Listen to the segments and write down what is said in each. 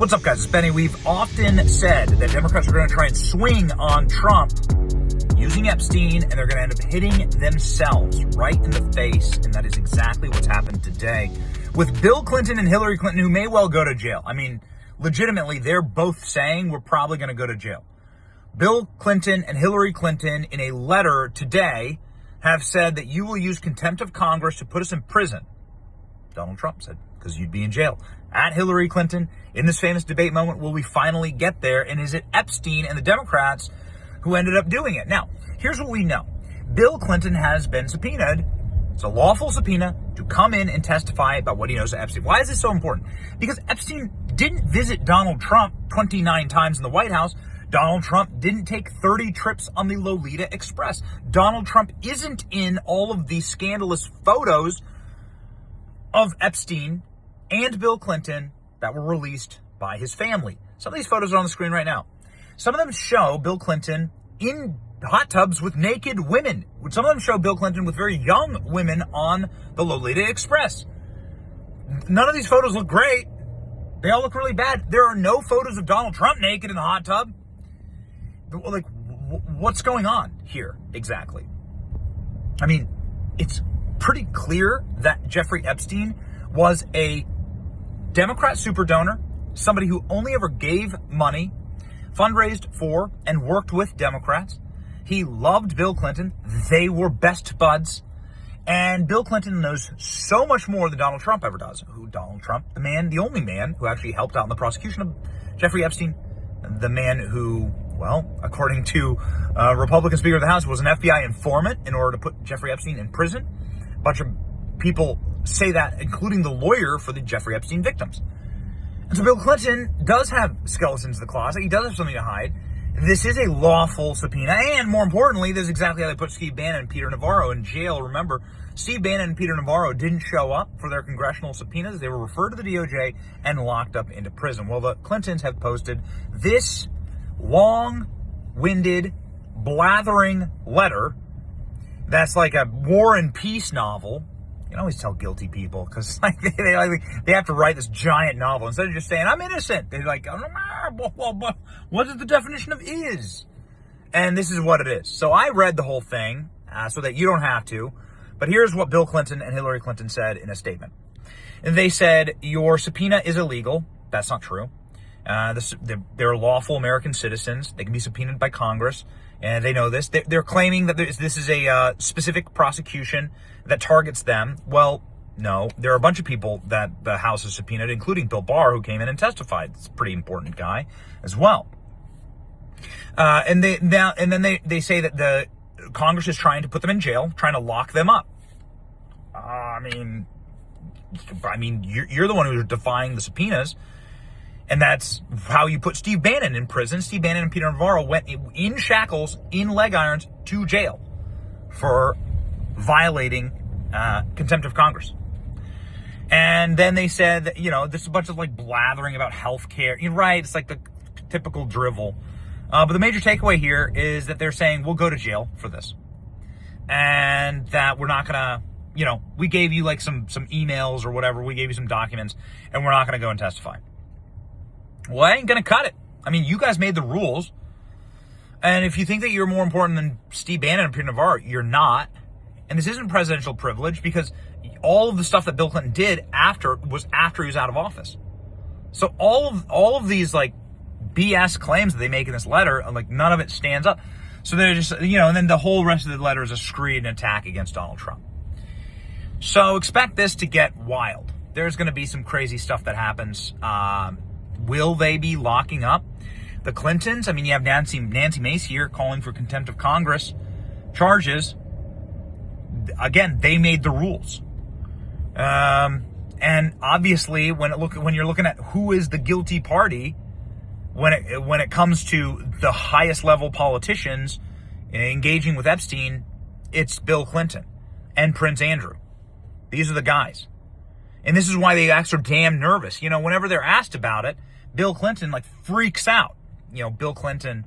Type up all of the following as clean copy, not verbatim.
What's up, guys? It's Benny. We've often said that Democrats are going to try and swing on Trump using Epstein, and they're going to end up hitting themselves right in the face, and that is exactly what's happened today with Bill Clinton and Hillary Clinton, who may well go to jail. I mean, legitimately, they're both saying we're probably going to go to jail. Bill Clinton and Hillary Clinton, in a letter today, have said that you will use contempt of Congress to put us in prison. Donald Trump said, because you'd be in jail. At Hillary Clinton, in this famous debate moment, will we finally get there? And is it Epstein and the Democrats who ended up doing it? Now, here's what we know. Bill Clinton has been subpoenaed. It's a lawful subpoena to come in and testify about what he knows of Epstein. Why is this so important? Because Epstein didn't visit Donald Trump 29 times in the White House. Donald Trump didn't take 30 trips on the Lolita Express. Donald Trump isn't in all of these scandalous photos of Epstein and Bill Clinton that were released by his family. Some of these photos are on the screen right now. Some of them show Bill Clinton in hot tubs with naked women. Some of them show Bill Clinton with very young women on the Lolita Express. None of these photos look great. They all look really bad. There are no photos of Donald Trump naked in the hot tub. Like, what's going on here exactly? I mean, it's pretty clear that Jeffrey Epstein was a Democrat super donor, somebody who only ever gave money, fundraised for, and worked with Democrats. He loved Bill Clinton. They were best buds. And Bill Clinton knows so much more than Donald Trump ever does. Who Donald Trump, the only man who actually helped out in the prosecution of Jeffrey Epstein, the man who, well, according to Republican Speaker of the House, was an FBI informant in order to put Jeffrey Epstein in prison. A bunch of people say that, including the lawyer for the Jeffrey Epstein victims. And so Bill Clinton does have skeletons in the closet. He does have something to hide. This is a lawful subpoena. And more importantly, this is exactly how they put Steve Bannon and Peter Navarro in jail. Remember, Steve Bannon and Peter Navarro didn't show up for their congressional subpoenas. They were referred to the DOJ and locked up into prison. Well, the Clintons have posted this long-winded, blathering letter that's like a War and Peace novel. You can always tell guilty people because they have to write this giant novel. Instead of just saying, I'm innocent, they're like, what is the definition of is? And this is what it is. So I read the whole thing so that you don't have to. But here's what Bill Clinton and Hillary Clinton said in a statement. And they said, your subpoena is illegal. That's not true. They're lawful American citizens. They can be subpoenaed by Congress. And they know this. They're claiming that this is a specific prosecution that targets them. Well, no. There are a bunch of people that the House has subpoenaed, including Bill Barr, who came in and testified. It's a pretty important guy as well. And then they say that the Congress is trying to put them in jail, trying to lock them up. I mean, you're the one who's defying the subpoenas. And that's how you put Steve Bannon in prison. Steve Bannon and Peter Navarro went in shackles, in leg irons, to jail for violating contempt of Congress. And then they said that, there's a bunch of blathering about health care. You're right, it's like the typical drivel. But the major takeaway here is that they're saying we'll go to jail for this. And that we're not going to, we gave you some emails or whatever. We gave you some documents, and we're not going to go and testify. Well, I ain't going to cut it. I mean, you guys made the rules. And if you think that you're more important than Steve Bannon and Peter Navarro, you're not. And this isn't presidential privilege because all of the stuff that Bill Clinton did after he was out of office. So all of these BS claims that they make in this letter, none of it stands up. So they're just, and then the whole rest of the letter is a screed and attack against Donald Trump. So expect this to get wild. There's going to be some crazy stuff that happens. Will they be locking up the Clintons? I mean, you have Nancy Mace here calling for contempt of Congress charges. Again, they made the rules. And obviously, when you're looking at who is the guilty party, when it comes to the highest level politicians engaging with Epstein, it's Bill Clinton and Prince Andrew. These are the guys. And this is why they act so damn nervous. Whenever they're asked about it, Bill Clinton freaks out. Bill Clinton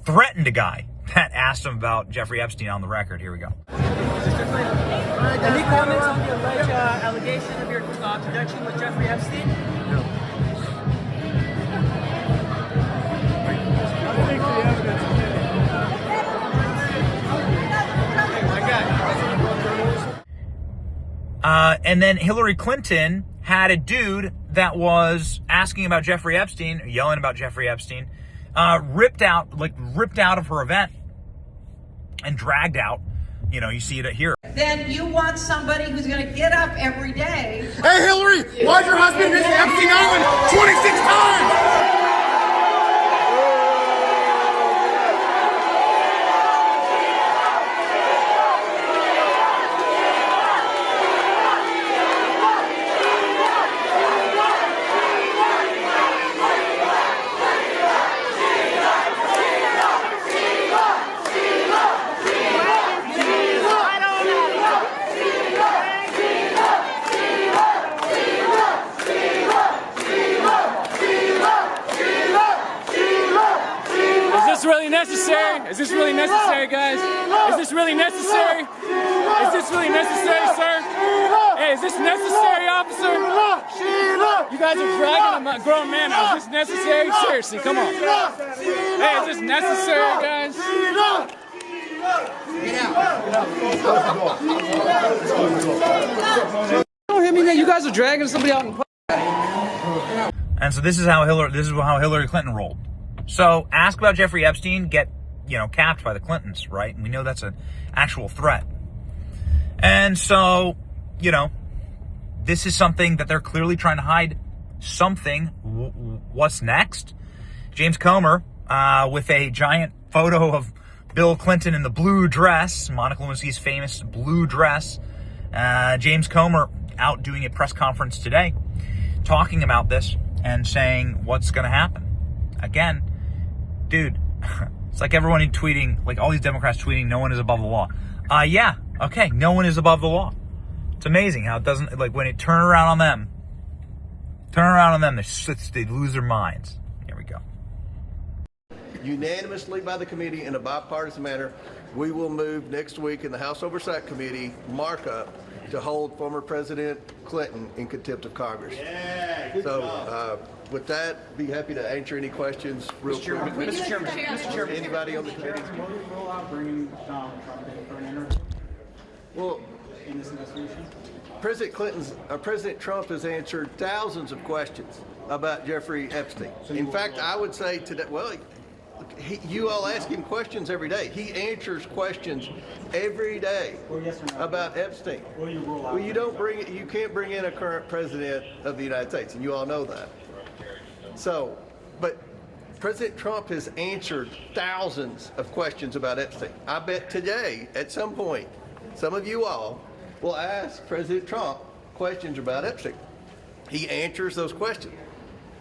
threatened a guy that asked him about Jeffrey Epstein on the record. Here we go. Any comments on the alleged allegation of your connection with Jeffrey Epstein? No. And then Hillary Clinton had a dude that was asking about Jeffrey Epstein, yelling about Jeffrey Epstein, ripped out of her event and dragged out. You know, you see it here. Then you want somebody who's going to get up every day. Hey, Hillary, why'd your husband visit Epstein Island 26 times? Is this really necessary, guys? Is this really necessary? Is this really necessary, sir? Hey, is this necessary, officer? You guys are dragging a grown man out. Is this necessary? Seriously, come on. Hey, is this necessary, guys? Don't hit me now. You guys are dragging somebody out in public. And so this is how Hillary Clinton rolled. So ask about Jeffrey Epstein, get, capped by the Clintons, right? And we know that's an actual threat. And so, this is something that they're clearly trying to hide something. What's next? James Comer, with a giant photo of Bill Clinton in the blue dress, Monica Lewinsky's famous blue dress. James Comer out doing a press conference today, talking about this and saying what's going to happen. Again, dude, it's like everyone tweeting, like all these Democrats tweeting, no one is above the law. Yeah, okay, no one is above the law. It's amazing how it doesn't, like when it turn around on them, they lose their minds. Here we go. Unanimously by the committee in a bipartisan manner, we will move next week in the House Oversight Committee markup to hold former President Clinton in contempt of Congress. Yeah, good job. With that, be happy to answer any questions real quick. Mr. Chairman. Anybody on the committee? Will you roll out bringing Donald Trump in for an interview Well, in this investigation? President Trump has answered thousands of questions about Jeffrey Epstein. In fact, I would say today, you all ask him questions every day. He answers questions every day about Epstein. Will you roll out? Well, you can't bring in a current president of the United States, and you all know that. So, but President Trump has answered thousands of questions about Epstein. I bet today, at some point, some of you all will ask President Trump questions about Epstein. He answers those questions.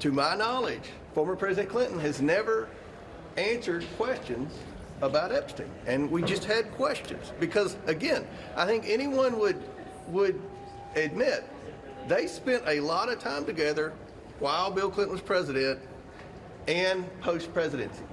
To my knowledge, former President Clinton has never answered questions about Epstein. And we just had questions because, again, I think anyone would admit they spent a lot of time together while Bill Clinton was president and post-presidency.